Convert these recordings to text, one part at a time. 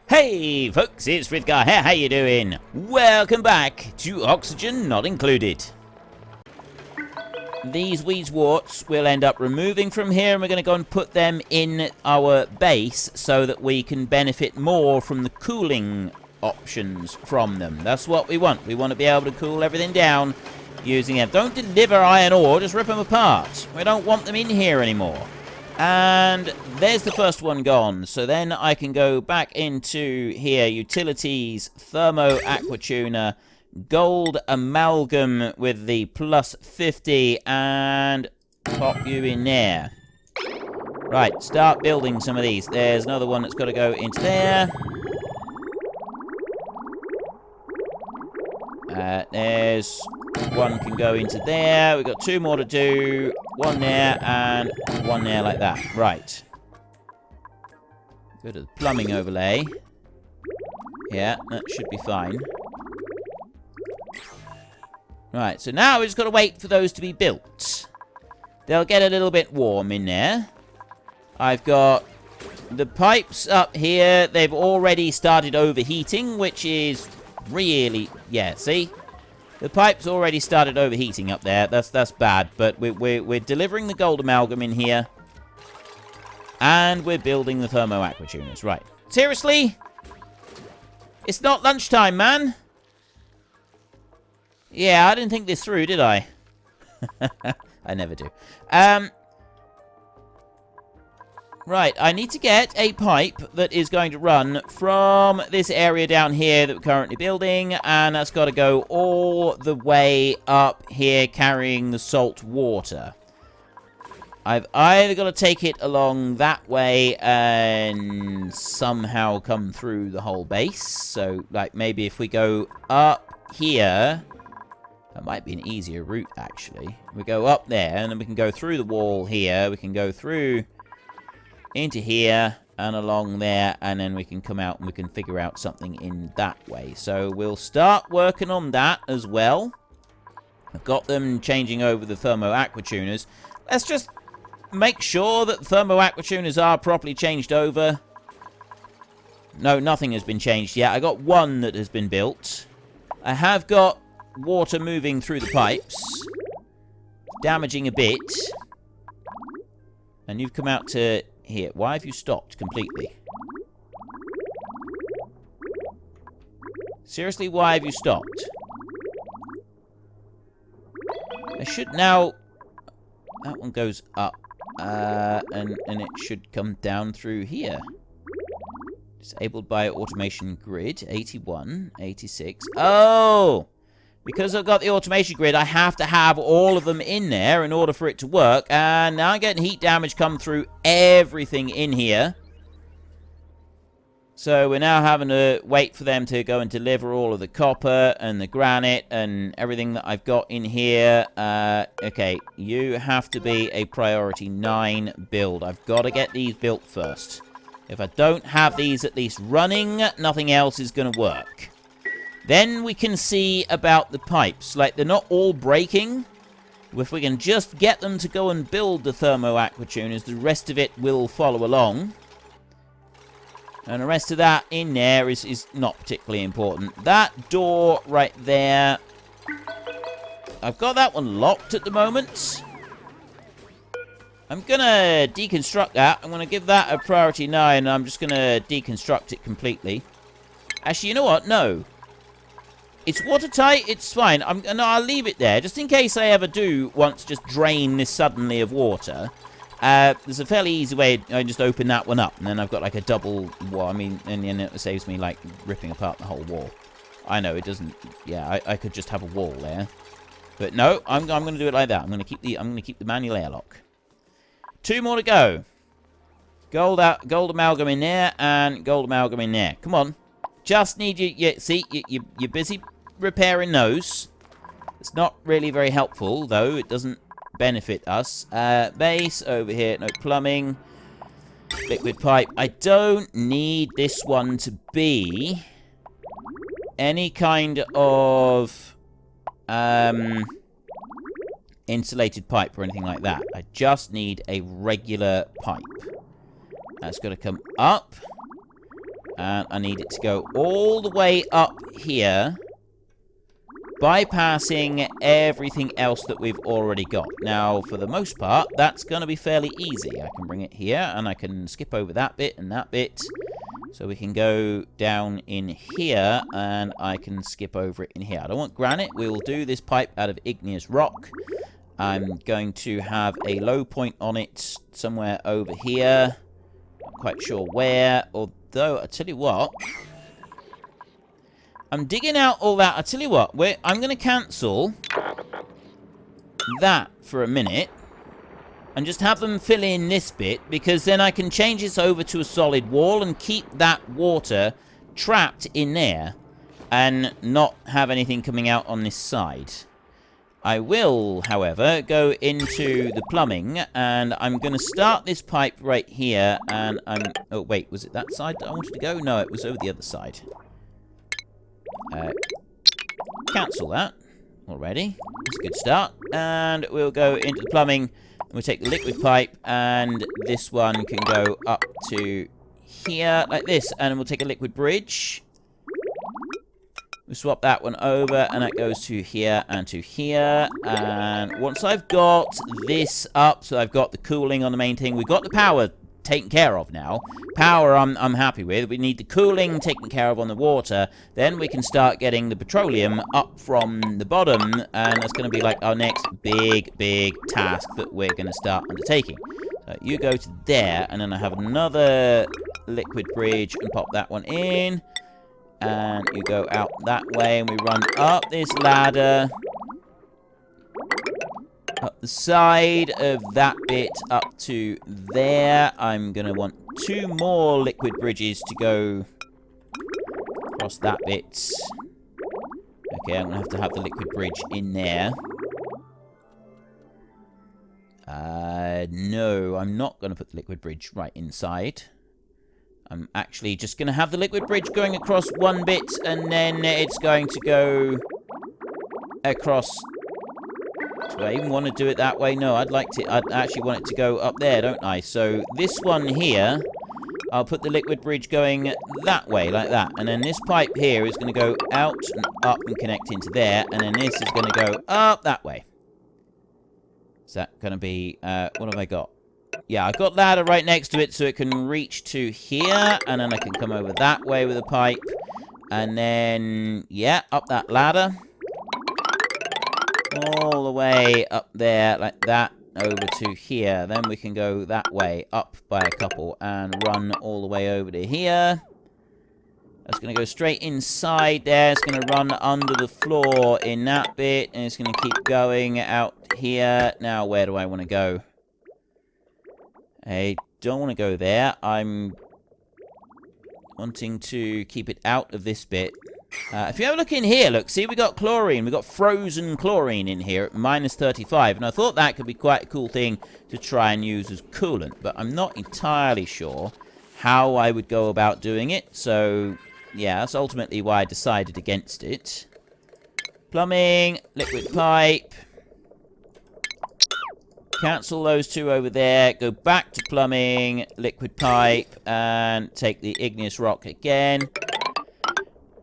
Hey folks, it's Frithgar here, how you doing? Welcome back to Oxygen Not Included. These weeds warts we'll end up removing from here, and we're going to go and put them in our base so that we can benefit more from the cooling options from them. That's what we want. We want to be able to cool everything down using them. Don't deliver iron ore, just rip them apart. We don't want them in here anymore. And there's the first one gone. So then I can go back into here, utilities, thermo aqua tuner, gold amalgam with the plus 50, and pop you in there. Right, start building some of these. There's another one that's got to go into there. There's one can go into there. We've got two more to do. One there and one there like that. Right. Go to the plumbing overlay. Yeah, that should be fine. Right, so now we've just got to wait for those to be built. They'll get a little bit warm in there. I've got the pipes up here. They've already started overheating, which is really... Yeah, see? The pipe's already started overheating up there. That's bad, but we're delivering the gold amalgam in here. And we're building the thermo aqua tuners. Right. Seriously? It's not lunchtime, man. Yeah, I didn't think this through, did I? I never do. Right, I need to get a pipe that is going to run from this area down here that we're currently building, and that's got to go all the way up here carrying the salt water. I've either got to take it along that way and somehow come through the whole base. So, like, maybe if we go up here... That might be an easier route, actually. We go up there, and then we can go through the wall here. We can go through... into here and along there, and then we can come out and we can figure out something in that way. So we'll start working on that as well. I've got them changing over the thermo aqua tuners. Let's just make sure that the thermo aqua tuners are properly changed over. No, nothing has been changed yet. I got one that has been built. I have got water moving through the pipes, damaging a bit. And you've come out to here. Why have you stopped completely? Seriously, why have you stopped? I should now... That one goes up. And it should come down through here. Disabled by automation grid. 81, 86. Oh! Because I've got the automation grid, I have to have all of them in there in order for it to work. And now I'm getting heat damage come through everything in here. So we're now having to wait for them to go and deliver all of the copper and the granite and everything that I've got in here. Okay, you have to be a priority 9 build. I've got to get these built first. If I don't have these at least running, nothing else is going to work. Then we can see about the pipes. Like, they're not all breaking. If we can just get them to go and build the thermo aqua tuners, the rest of it will follow along. And the rest of that in there is not particularly important. That door right there. I've got that one locked at the moment. I'm going to deconstruct that. I'm going to give that a priority 9. And I'm just going to deconstruct it completely. Actually, you know what? No. It's watertight, it's fine. I'll leave it there, just in case I ever do want to just drain this suddenly of water. There's a fairly easy way. I just open that one up, and then I've got like a double wall. I mean, and then it saves me like ripping apart the whole wall. I know it doesn't. Yeah, I could just have a wall there, but no, I'm going to do it like that. I'm going to keep the manual airlock. 2 more to go. Gold amalgam in there, and gold amalgam in there. Come on, just need you. Yeah, see, you're busy repairing those. It's not really very helpful, though. It doesn't benefit us. Base over here. No plumbing. Liquid pipe. I don't need this one to be any kind of insulated pipe or anything like that. I just need a regular pipe. That's got to come up. And I need it to go all the way up here, bypassing everything else that we've already got. Now, for the most part, that's going to be fairly easy. I can bring it here, and I can skip over that bit and that bit. So we can go down in here, and I can skip over it in here. I don't want granite. We will do this pipe out of igneous rock. I'm going to have a low point on it somewhere over here. Not quite sure where, although, I tell you what, I'm digging out all that. I tell you what, I'm going to cancel that for a minute and just have them fill in this bit, because then I can change this over to a solid wall and keep that water trapped in there and not have anything coming out on this side. I will, however, go into the plumbing, and I'm going to start this pipe right here, and oh, wait, was it that side that I wanted to go? No, it was over the other side. Cancel that already. That's a good start. And we'll go into the plumbing. We'll take the liquid pipe, and this one can go up to here, like this, and we'll take a liquid bridge. We'll swap that one over, and that goes to here and to here. And once I've got this up, so I've got the cooling on the main thing, we've got the power taken care of now. Power I'm happy with. We need the cooling taken care of on the water. Then we can start getting the petroleum up from the bottom, and that's going to be like our next big task that we're going to start undertaking. So you go to there, and then I have another liquid bridge and pop that one in. And you go out that way, and we run up this ladder, up the side of that bit up to there. I'm going to want 2 more liquid bridges to go across that bit. Okay, I'm going to have the liquid bridge in there. No, I'm not going to put the liquid bridge right inside. I'm actually just going to have the liquid bridge going across one bit, and then it's going to go across. Do I even want to do it that way? No, I'd actually want it to go up there, don't I? So this one here, I'll put the liquid bridge going that way, like that. And then this pipe here is going to go out and up and connect into there. And then this is going to go up that way. Is that going to be, what have I got? Yeah, I've got ladder right next to it, so it can reach to here, and then I can come over that way with a pipe, and then, yeah, up that ladder, all the way up there, like that, over to here. Then we can go that way, up by a couple, and run all the way over to here. That's going to go straight inside there. It's going to run under the floor in that bit, and it's going to keep going out here. Now, where do I want to go? I don't want to go there. I'm wanting to keep it out of this bit. If you have a look in here, look, see, we got chlorine. We got frozen chlorine in here at -35. And I thought that could be quite a cool thing to try and use as coolant. But I'm not entirely sure how I would go about doing it. So, yeah, that's ultimately why I decided against it. Plumbing, liquid pipe. Cancel those 2 over there. Go back to plumbing, liquid pipe, and take the igneous rock again.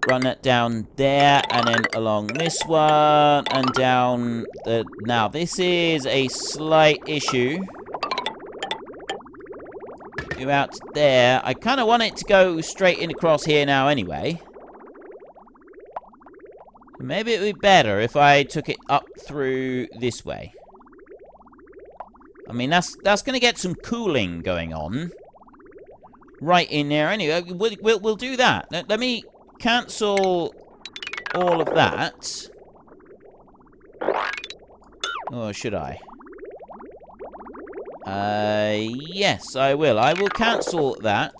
Run that down there, and then along this one, and down the... Now, this is a slight issue. Go out to there. I kind of want it to go straight in across here now anyway. Maybe it would be better if I took it up through this way. I mean, that's going to get some cooling going on right in there anyway. We'll do that. Let me cancel all of that. Or should I? Yes, I will. I will cancel that.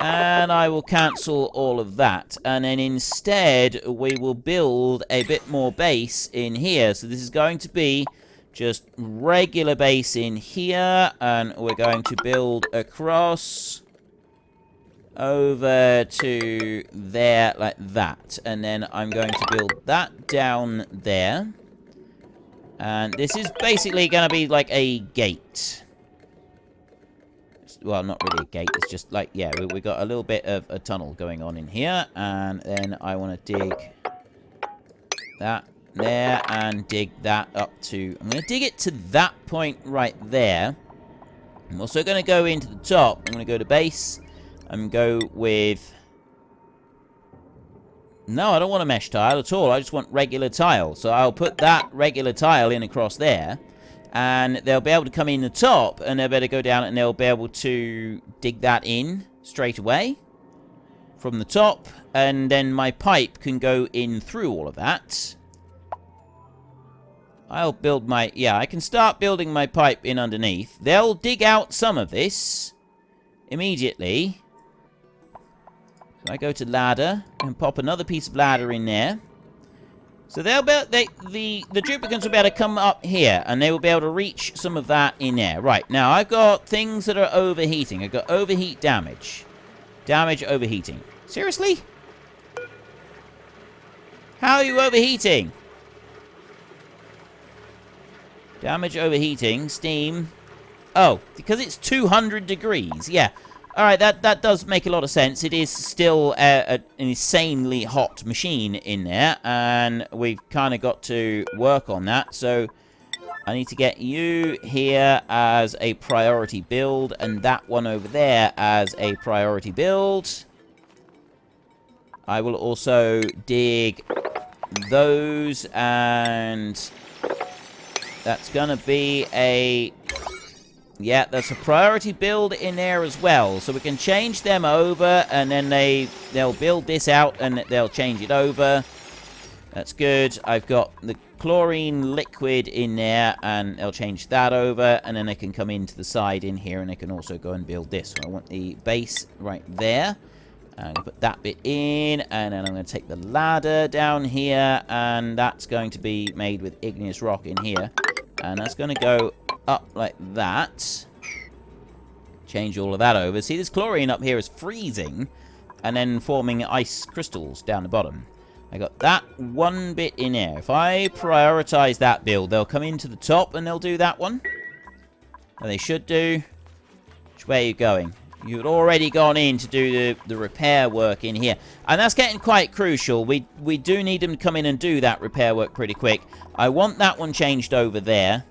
And I will cancel all of that. And then instead, we will build a bit more base in here. So this is going to be just regular base in here, and we're going to build across over to there like that. And then I'm going to build that down there. And this is basically going to be like a gate. well, not really a gate. It's just like, yeah, we got a little bit of a tunnel going on in here. And then I want to dig that there and dig that up to... I'm going to dig it to that point right there. I'm also going to go into the top. I'm going to go to base and go with... No, I don't want a mesh tile at all. I just want regular tile. So I'll put that regular tile in across there. And they'll be able to come in the top. And they'll better go down and they'll be able to dig that in straight away from the top. And then my pipe can go in through all of that. I'll build my... Yeah, I can start building my pipe in underneath. They'll dig out some of this immediately. So I go to ladder and pop another piece of ladder in there. So they'll be the duplicants will be able to come up here and they will be able to reach some of that in there. Right, now I've got things that are overheating. I've got overheat damage. Damage overheating. Seriously? How are you overheating? Damage overheating. Steam. Oh, because it's 200 degrees. Yeah. Alright, that does make a lot of sense. It is still an insanely hot machine in there, and we've kind of got to work on that. So I need to get you here as a priority build, and that one over there as a priority build. I will also dig those, and that's going to be a... Yeah, that's a priority build in there as well. So we can change them over, and then they'll build this out, and they'll change it over. That's good. I've got the chlorine liquid in there, and they'll change that over, and then they can come into the side in here, and they can also go and build this. So I want the base right there. I'm going to put that bit in, and then I'm going to take the ladder down here, and that's going to be made with igneous rock in here. And that's going to go up like that. Change all of that over. See, this chlorine up here is freezing and then forming ice crystals down the bottom. I got that one bit in there. If I prioritize that build, they'll come into the top and they'll do that one. And they should do. Which way are you going? You've already gone in to do the repair work in here. And that's getting quite crucial. We do need them to come in and do that repair work pretty quick. I want that one changed over there.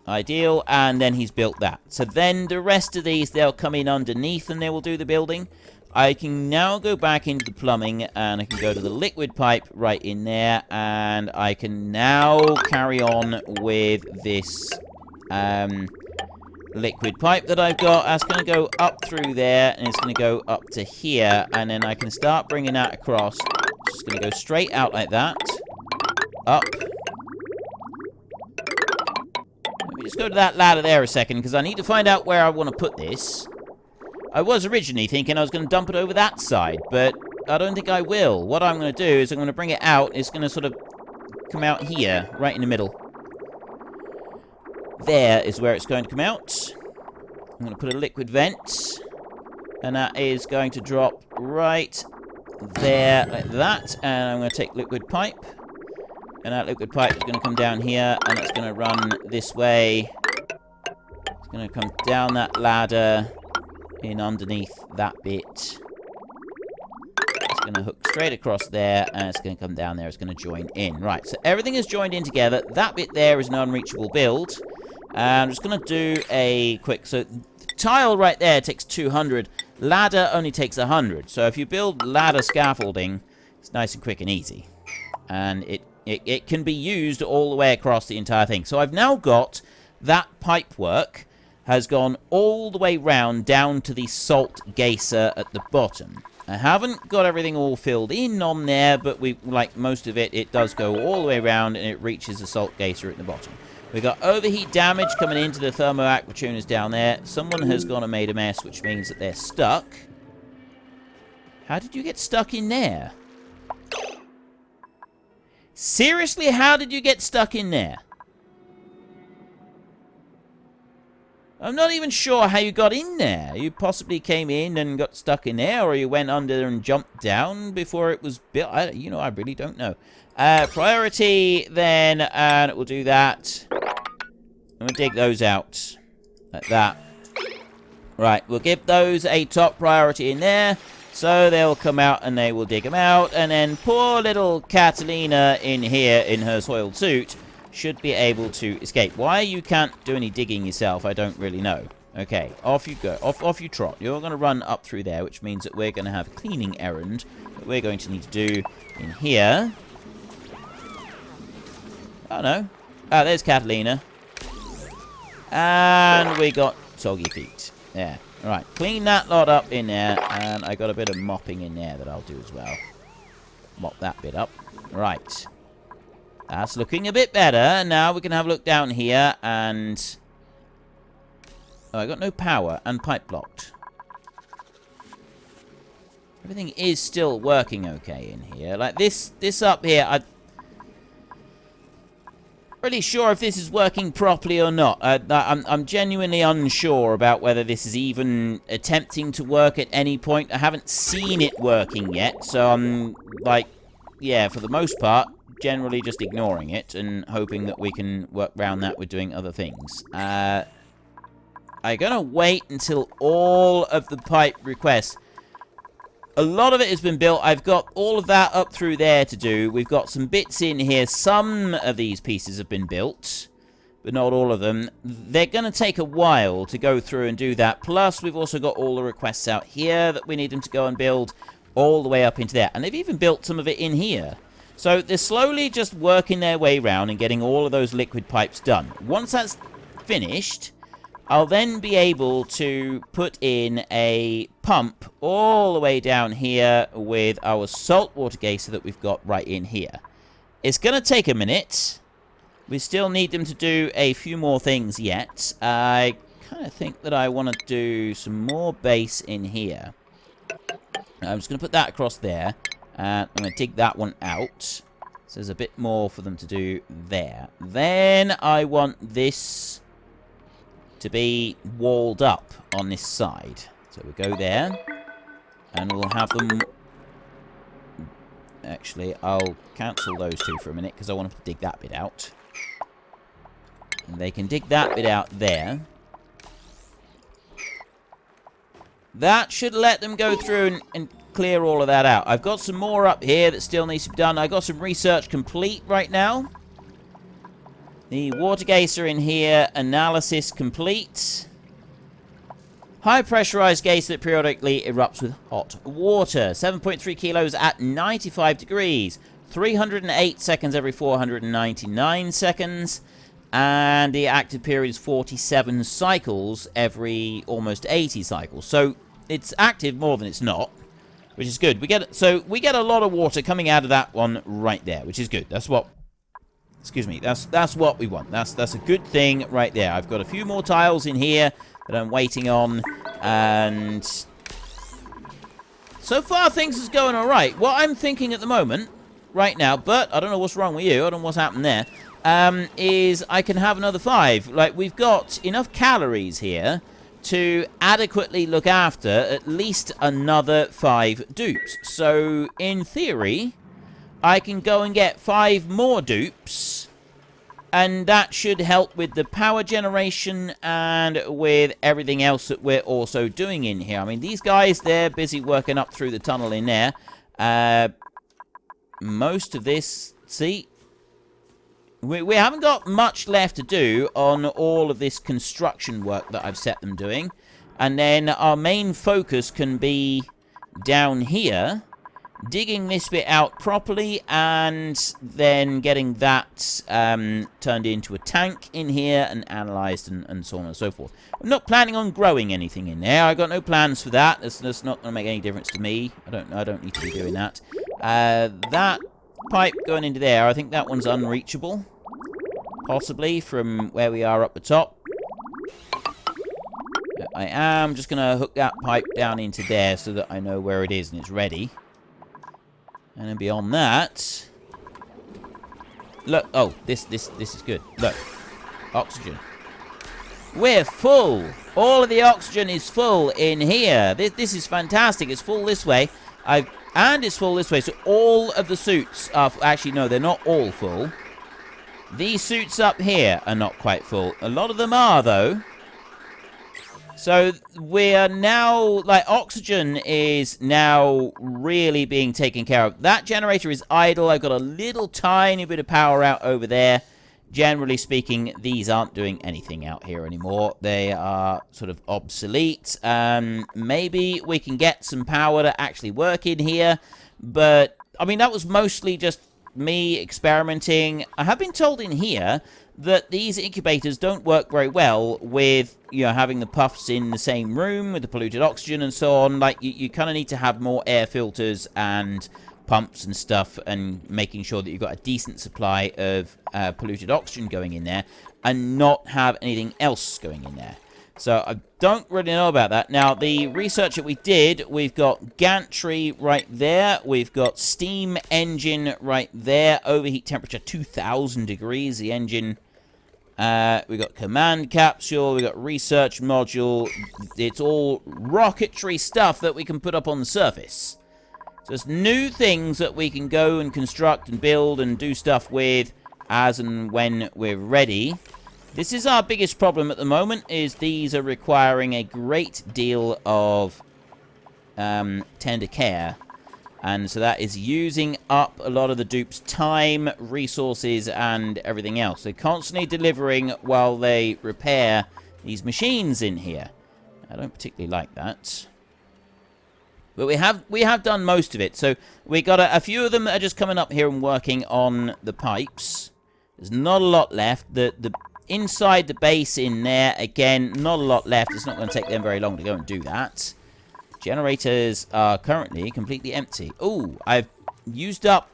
Ideal. And then he's built that. So then the rest of these, they'll come in underneath and they will do the building. I can now go back into the plumbing and I can go to the liquid pipe right in there. And I can now carry on with this... liquid pipe that I've got. That's going to go up through there, and it's going to go up to here, and then I can start bringing that across. Just going to go straight out like that. Up. Let me just go to that ladder there a second, because I need to find out where I want to put this. I was originally thinking I was going to dump it over that side, but I don't think I will. What I'm going to do is I'm going to bring it out. It's going to sort of come out here, right in the middle. There is where it's going to come out. I'm going to put a liquid vent. And that is going to drop right there like that. And I'm going to take liquid pipe. And that liquid pipe is going to come down here. And it's going to run this way. It's going to come down that ladder. In underneath that bit. It's going to hook straight across there. And it's going to come down there. It's going to join in. Right, so everything is joined in together. That bit there is an unreachable build. I'm just going to do a quick... So, tile right there takes 200. Ladder only takes 100. So, if you build ladder scaffolding, it's nice and quick and easy. And it can be used all the way across the entire thing. So, I've now got that pipe work has gone all the way round down to the salt geyser at the bottom. I haven't got everything all filled in on there, but like most of it, it does go all the way around and it reaches the salt geyser at the bottom. We've got overheat damage coming into the thermo-aqua tuners down there. Someone has gone and made a mess, which means that they're stuck. How did you get stuck in there? Seriously, how did you get stuck in there? I'm not even sure how you got in there. You possibly came in and got stuck in there, or you went under and jumped down before it was built. I really don't know. Priority, then, and we'll do that. I'm going to dig those out. Like that. Right, we'll give those a top priority in there. So they'll come out and they will dig them out. And then poor little Catalina in here in her soiled suit should be able to escape. Why you can't do any digging yourself, I don't really know. Okay, off you go. Off you trot. You're going to run up through there, which means that we're going to have a cleaning errand that we're going to need to do in here. Oh, no. Ah, there's Catalina. And we got soggy feet. There. Alright, clean that lot up in there. And I got a bit of mopping in there that I'll do as well. Mop that bit up. Right. That's looking a bit better. Now we can have a look down here and... Oh, I got no power and pipe blocked. Everything is still working okay in here. Like this up here, I'm really sure if this is working properly or not. I'm genuinely unsure about whether this is even attempting to work at any point. I haven't seen it working yet, so I'm like, yeah, for the most part, generally just ignoring it and hoping that we can work around that with doing other things. I'm gonna wait until all of the pipe requests. A lot of it has been built. I've got all of that up through there to do. We've got some bits in here. Some of these pieces have been built, but not all of them. They're going to take a while to go through and do that. Plus, we've also got all the requests out here that we need them to go and build all the way up into there. And they've even built some of it in here. So they're slowly just working their way around and getting all of those liquid pipes done. Once that's finished, I'll then be able to put in a pump all the way down here with our saltwater geyser that we've got right in here. It's going to take a minute. We still need them to do a few more things yet. I kind of think that I want to do some more base in here. I'm just going to put that across there. And I'm going to dig that one out. So there's a bit more for them to do there. Then I want this to be walled up on this side. So we go there. And we'll have them... Actually, I'll cancel those two for a minute because I want them to dig that bit out. And they can dig that bit out there. That should let them go through and clear all of that out. I've got some more up here that still needs to be done. I got some research complete right now. The water geyser in here, analysis complete. High pressurized geyser that periodically erupts with hot water. 7.3 kilos at 95 degrees. 308 seconds every 499 seconds. And the active period is 47 cycles every almost 80 cycles. So it's active more than it's not, which is good. We get a lot of water coming out of that one right there, which is good. That's what... Excuse me. That's what we want. That's a good thing right there. I've got a few more tiles in here that I'm waiting on, and so far things is going all right. What I'm thinking at the moment, right now, but I don't know what's wrong with you. I don't know what's happened there. Is I can have another 5. Like, we've got enough calories here to adequately look after at least another 5 dupes. So, in theory, I can go and get 5 more dupes, and that should help with the power generation and with everything else that we're also doing in here. I mean, these guys, they're busy working up through the tunnel in there. Most of this, see... We haven't got much left to do on all of this construction work that I've set them doing. And then our main focus can be down here, digging this bit out properly, and then getting that turned into a tank in here and analysed and so on and so forth. I'm not planning on growing anything in there. I've got no plans for that. That's not going to make any difference to me. I don't need to be doing that. That pipe going into there, I think that one's unreachable. Possibly from where we are up the top. I am just going to hook that pipe down into there so that I know where it is and it's ready. And then beyond that... Look, oh, this is good. Look, oxygen. We're full. All of the oxygen is full in here. This is fantastic. It's full this way. And it's full this way. So all of the suits are... Actually, no, they're not all full. These suits up here are not quite full. A lot of them are, though. So we're now, like, oxygen is now really being taken care of. That generator is idle. I've got a little tiny bit of power out over there. Generally speaking, these aren't doing anything out here anymore. They are sort of obsolete. Maybe we can get some power to actually work in here. But, I mean, that was mostly just me experimenting. I have been told in here that these incubators don't work very well with, you know, having the puffs in the same room with the polluted oxygen and so on. Like, you kind of need to have more air filters and pumps and stuff, and making sure that you've got a decent supply of polluted oxygen going in there and not have anything else going in there. So I don't really know about that. Now, the research that we did, we've got gantry right there. We've got steam engine right there. Overheat temperature 2,000 degrees. The engine. We got command capsule. We got research module. It's all rocketry stuff that we can put up on the surface. So it's new things that we can go and construct and build and do stuff with as and when we're ready. This is our biggest problem at the moment, is these are requiring a great deal of tender care. And so that is using up a lot of the dupe's time, resources, and everything else. They're constantly delivering while they repair these machines in here. I don't particularly like that. But we have done most of it. So we got a few of them that are just coming up here and working on the pipes. There's not a lot left. The inside the base in there, again, not a lot left. It's not going to take them very long to go and do that. Generators are currently completely empty. Ooh, I've used up...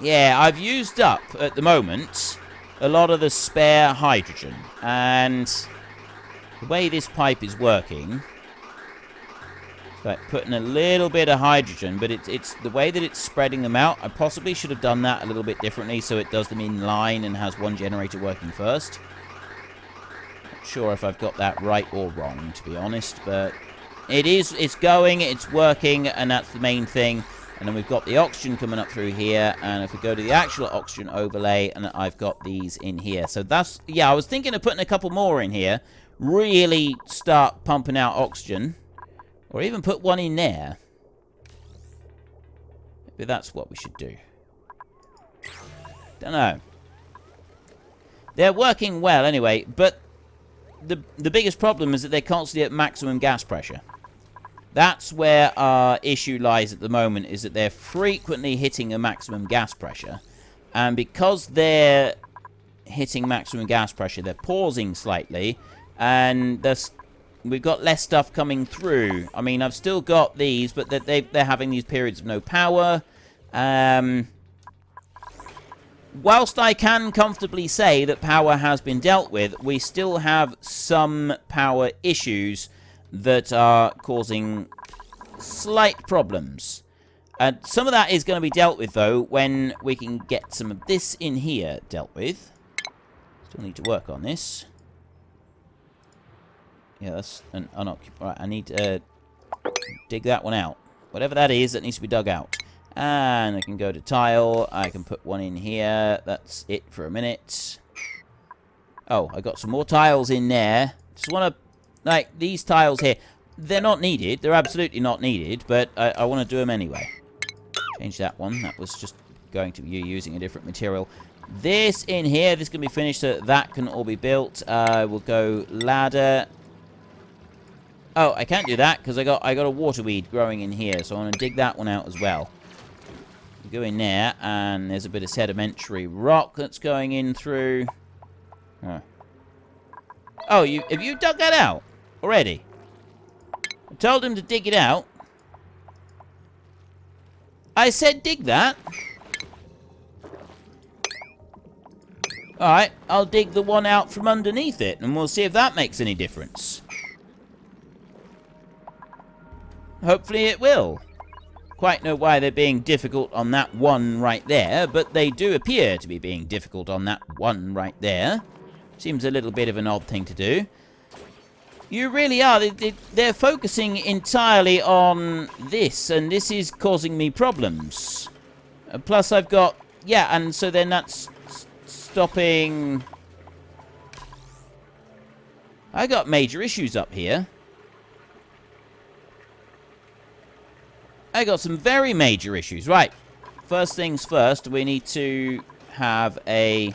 Yeah, I've used up, at the moment, a lot of the spare hydrogen. And the way this pipe is working... Like putting a little bit of hydrogen, but it's the way that it's spreading them out. I possibly should have done that a little bit differently so it does them in line and has one generator working first. Not sure if I've got that right or wrong, to be honest, but it's going, it's working, and that's the main thing. And then we've got the oxygen coming up through here, and if we go to the actual oxygen overlay, and I've got these in here. So that's, yeah, I was thinking of putting a couple more in here, really start pumping out oxygen. Or even put one in there. Maybe that's what we should do. Don't know. They're working well anyway, but the biggest problem is that they're constantly at maximum gas pressure. That's where our issue lies at the moment, is that they're frequently hitting a maximum gas pressure. And because they're hitting maximum gas pressure, they're pausing slightly, and we've got less stuff coming through. I mean, I've still got these, but they're having these periods of no power. Whilst I can comfortably say that power has been dealt with, we still have some power issues that are causing slight problems. And some of that is going to be dealt with, though, when we can get some of this in here dealt with. Still need to work on this. Yeah, that's an unoccupied... Right, I need to dig that one out. Whatever that is, that needs to be dug out. And I can go to tile. I can put one in here. That's it for a minute. Oh, I got some more tiles in there. Just want to... Like, these tiles here, they're not needed. They're absolutely not needed, but I want to do them anyway. Change that one. That was just going to be using a different material. This in here, this can be finished so that can all be built. We'll go ladder... Oh, I can't do that because I got a water weed growing in here, so I want to dig that one out as well. Go in there, and there's a bit of sedimentary rock that's going in through. Huh. Oh, have you dug that out already? I told him to dig it out. I said dig that. Alright, I'll dig the one out from underneath it, and we'll see if that makes any difference. Hopefully it will. Quite know why they're being difficult on that one right there, but they do appear to be being difficult on that one right there. Seems a little bit of an odd thing to do. You really are. They're focusing entirely on this, and this is causing me problems. Plus I've got... Yeah, and so then that's stopping... I got major issues up here. I got some very major issues. Right. First things first, we need to have a...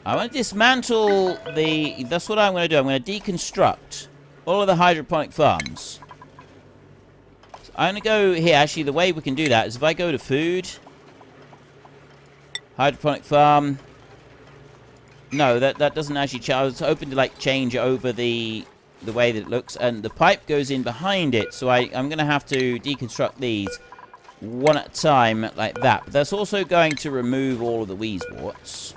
I want to dismantle the... That's what I'm going to do. I'm going to deconstruct all of the hydroponic farms. So I'm going to go here. Actually, the way we can do that is if I go to food, hydroponic farm. No, that doesn't actually change. I was hoping to like change over the way that it looks, and the pipe goes in behind it. So I'm going to have to deconstruct these one at a time like that. But that's also going to remove all of the wheezeworts.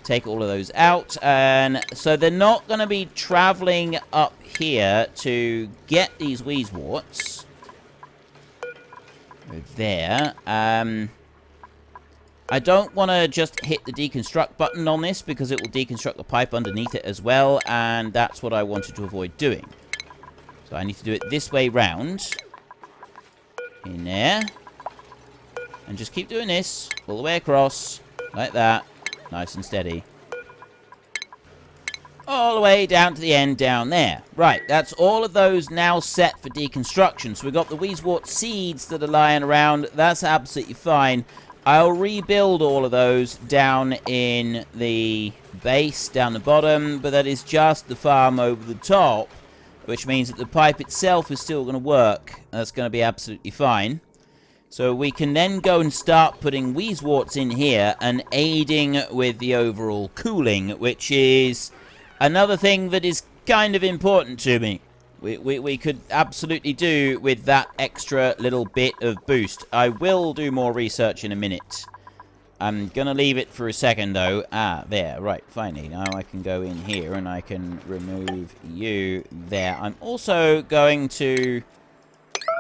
Take all of those out, and so they're not going to be traveling up here to get these wheezeworts. There. I don't want to just hit the deconstruct button on this because it will deconstruct the pipe underneath it as well, and that's what I wanted to avoid doing. So I need to do it this way round. In there. And just keep doing this all the way across, like that. Nice and steady. All the way down to the end down there. Right, that's all of those now set for deconstruction. So we've got the wheezewort seeds that are lying around. That's absolutely fine. I'll rebuild all of those down in the base, down the bottom. But that is just the farm over the top. Which means that the pipe itself is still going to work. That's going to be absolutely fine. So we can then go and start putting wheezeworts in here and aiding with the overall cooling, which is another thing that is kind of important to me. We could absolutely do with that extra little bit of boost. I will do more research in a minute. I'm going to leave it for a second, though. Ah, there. Right, finally. Now I can go in here and I can remove you there. I'm also going to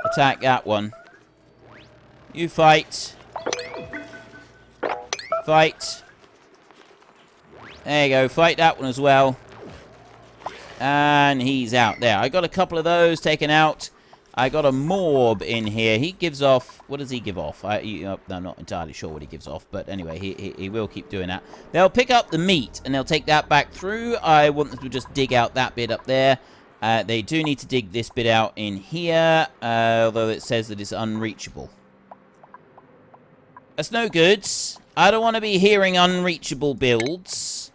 attack that one. You fight. Fight. There you go. Fight that one as well. And he's out there. I got a couple of those taken out. I got a morb in here. He gives off... What does he give off? I'm not entirely sure what he gives off. But anyway, he will keep doing that. They'll pick up the meat and they'll take that back through. I want them to just dig out that bit up there. They do need to dig this bit out in here. Although it says that it's unreachable. That's no good. I don't want to be hearing unreachable builds.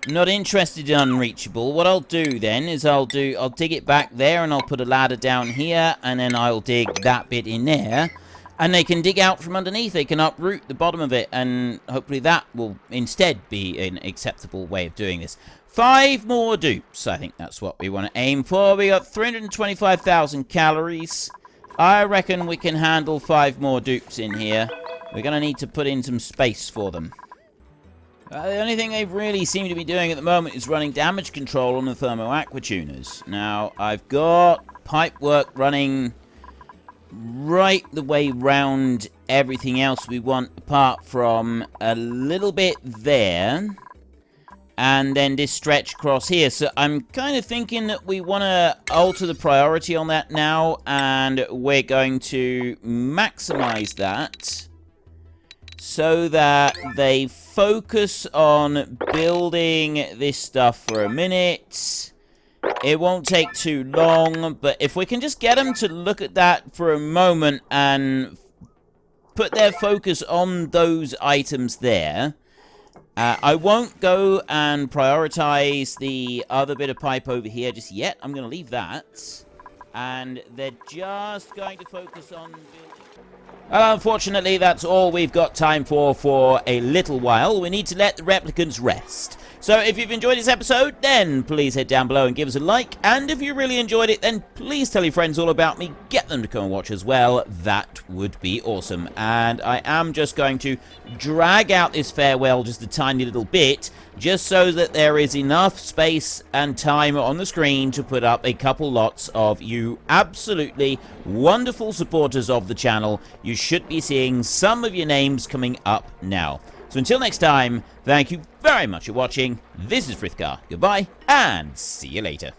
I'm not interested in unreachable. What I'll do then is I'll dig it back there and I'll put a ladder down here and then I'll dig that bit in there. And they can dig out from underneath. They can uproot the bottom of it and hopefully that will instead be an acceptable way of doing this. 5 more dupes. I think that's what we want to aim for. We got 325,000 calories. I reckon we can handle 5 more dupes in here. We're going to need to put in some space for them. The only thing they really seem to be doing at the moment is running damage control on the thermo aqua tuners. Now, I've got pipe work running right the way round everything else we want, apart from a little bit there. And then this stretch across here. So I'm kind of thinking that we want to alter the priority on that now. And we're going to maximize that so that they focus on building this stuff for a minute. It won't take too long, but if we can just get them to look at that for a moment and put their focus on those items there. I won't go and prioritize the other bit of pipe over here just yet. I'm going to leave that. And they're just going to focus on building. Well, unfortunately, that's all we've got time for a little while. We need to let the replicants rest. So if you've enjoyed this episode, then please head down below and give us a like. And if you really enjoyed it, then please tell your friends all about me. Get them to come and watch as well. That would be awesome. And I am just going to drag out this farewell just a tiny little bit, just so that there is enough space and time on the screen to put up a couple lots of you absolutely wonderful supporters of the channel. You should be seeing some of your names coming up now. So until next time, thank you very much for watching. This is Frithgar. Goodbye, and see you later.